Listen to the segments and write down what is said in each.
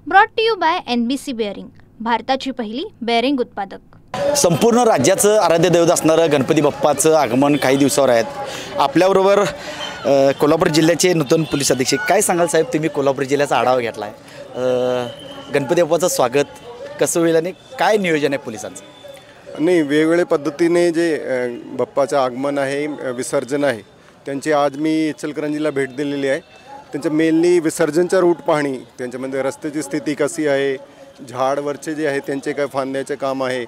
Brought to you by NBC bearing, भारताची पहिली bearing उत्पादक। संपूर्ण राज्याचं आराध्य दैवत असणारं गणपती बाप्पाचं आगमन काही दिवसावर आहेत। आपल्याबरोबर कोल्हापूर जिल्ह्याचे नूतन पोलीस अधीक्षक, काय सांगाल साहेब, तुम्ही कोल्हापूर जिल्ह्याचा आढावा घेतला आहे, गणपती बाप्पाचं स्वागत कसं होईल आणि काय नियोजन आहे पोलिसांचं? नाही, वेगवेगळ्या पद्धतीने जे बाप्पाचं आगमन आहे, विसर्जन आहे, त्यांची आज मी इचलकरंजीला भेट दिलेली आहे। त्यांच्या मेनली विसर्जनच्या रूट पाहणी, त्यांच्यामध्ये रस्त्याची स्थिती कशी आहे, झाडवरचे जे आहे त्यांचे काय फांद्याचे काम आहे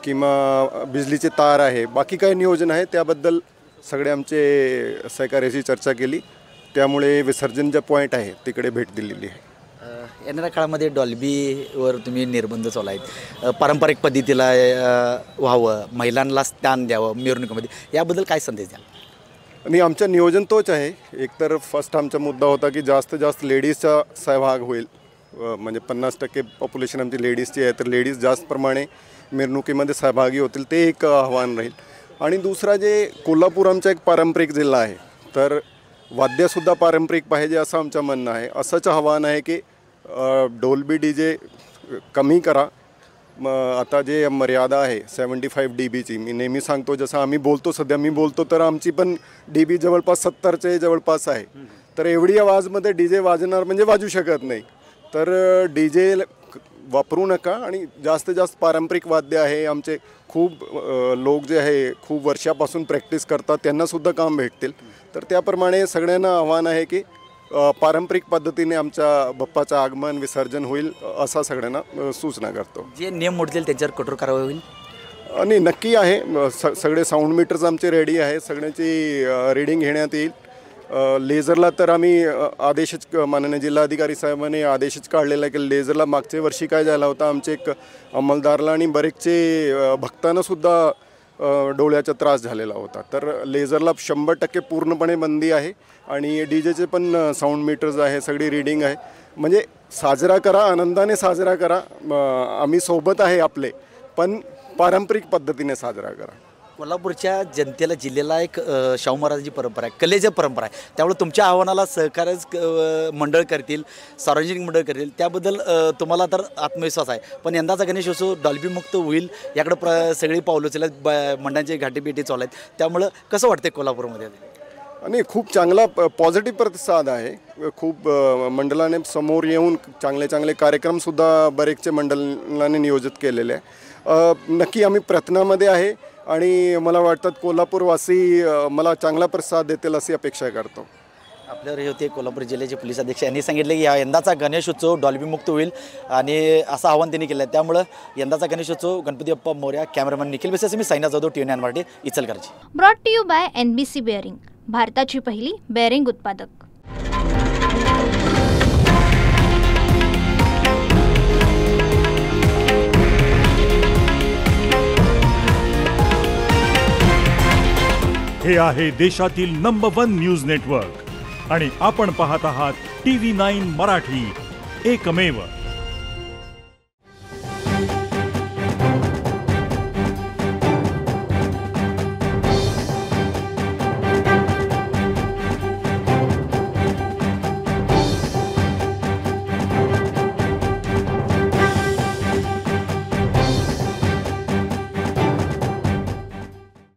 किंवा बिजलीचे तार आहे, बाकी काय नियोजन आहे त्याबद्दल सगळे आमचे सहकार्याशी चर्चा केली। त्यामुळे विसर्जन जे पॉईंट आहे तिकडे भेट दिलेली आहे। येणाऱ्या काळामध्ये डॉल्बीवर तुम्ही निर्बंध चालू आहेत, पारंपरिक पद्धतीला व्हावं, महिलांना स्थान द्यावं मिरवणुकीमध्ये, याबद्दल काय संदेश द्याल? आणि आमचं नियोजन तोच आहे। एकतर फर्स्ट आमचा मुद्दा होता की जास्तीत जास्त लेडीजचा सहभाग होईल, म्हणजे 50% पॉप्युलेशन आमची लेडीजची आहे, तर लेडीज जास्त प्रमाणे मिरवणुकीमध्ये सहभागी होतील, ते एक आव्हान राहील। आणि दुसरा, जे कोल्हापूर आमचा एक पारंपरिक जिल्हा आहे, तर वाद्यसुद्धा पारंपरिक पाहिजे असं आमचं म्हणणं आहे। असंच आव्हान आहे की डोल्बी DJ कमी करा। आता जे मर्यादा आहे 75 dBची, मी नेहमी सांगतो, जसं आम्ही बोलतो, सध्या मी बोलतो तर आमची पण DB जवळपास 70चे जवळपास आहे, तर एवढी आवाजमध्ये DJ वाजणार म्हणजे वाजू शकत नाही, तर DJ वापरू नका। आणि जास्तीत जास्त पारंपरिक वाद्य आहे आमचे, खूप लोक जे आहे खूप वर्षापासून प्रॅक्टिस करतात, त्यांनासुद्धा काम भेटतील, तर त्याप्रमाणे सगळ्यांना आव्हान आहे की पारंपरिक पद्धतीने आमच्या बाप्पाचं आगमन विसर्जन होईल असा सगळ्यांना सूचना करतो। जे नियम मोडतील त्यांच्यावर कठोर कारवाई होईल आणि नक्की आहे। सगळे साऊंड मीटर्स आमचे रेडी आहे, सगळ्यांची रीडिंग घेण्यात येईल। लेझरला तर आम्ही आदेशच, माननीय जिल्हाधिकारी साहेबांनी आदेशच काढलेला आहे की लेझरला मागच्या वर्षी काय झाला होता, आमचे एक अंमलदारला आणि बरेचसे भक्तांनासुद्धा डोळ्याचा त्रास झालेला होता, तर लेझरला 100% पूर्णपणे बंदी आहे। आणि DJचे पण साऊंड मीटर्स आहे, सगळी रीडिंग आहे, म्हणजे साजरा करा, आनंदाने साजरा करा, आम्ही सोबत आहे आपले, पण पारंपरिक पद्धतीने साजरा करा। कोल्हापूरच्या जनतेला, जिल्ह्याला एक शाहू महाराजांची परंपरा आहे, कलेची परंपरा आहे, त्यामुळे तुमच्या आव्हानाला सहकार्य मंडळ करतील, सार्वजनिक मंडळ करतील, त्याबद्दल तुम्हाला तर आत्मविश्वास आहे। पण यंदाचा गणेशोत्सव डॉल्बीमुक्त होईल याकडे सगळी पावलं उचलत, मंडळांची गाठीभेटी चालू आहेत, त्यामुळं कसं वाटतं कोल्हापूरमध्ये? आणि खूप चांगला पॉझिटिव्ह प्रतिसाद आहे। खूप मंडळाने समोर येऊन चांगले चांगले कार्यक्रमसुद्धा बरेचसे मंडळाने नियोजित केलेले आहे। नक्की आम्ही प्रयत्नामध्ये आहे आणि मला वाटतं कोल्हापूरवासी मला चांगला प्रतिसाद देतील अशी अपेक्षा करतो। आपल्यावर हे होते कोल्हापूर जिल्ह्याचे पोलीस अधीक्षक, यांनी सांगितले की यंदाचा गणेशोत्सव डॉल्बीमुक्त होईल आणि असं आव्हान त्यांनी केलं आहे, त्यामुळं यंदाचा गणेशोत्सव गणपती बाप्पा मोरया। कॅमेरामॅन निखिल बेसेस, मी Saina Jadhav, TVN Marathi, Ichalkaranji. Brought to you by NBC bearing, भारताची पहिली बेअरिंग उत्पादक। हे आहे देशातील नंबर 1 न्यूज नेटवर्क आणि आपण पाहत आहात TV9 मराठी, एकमेव।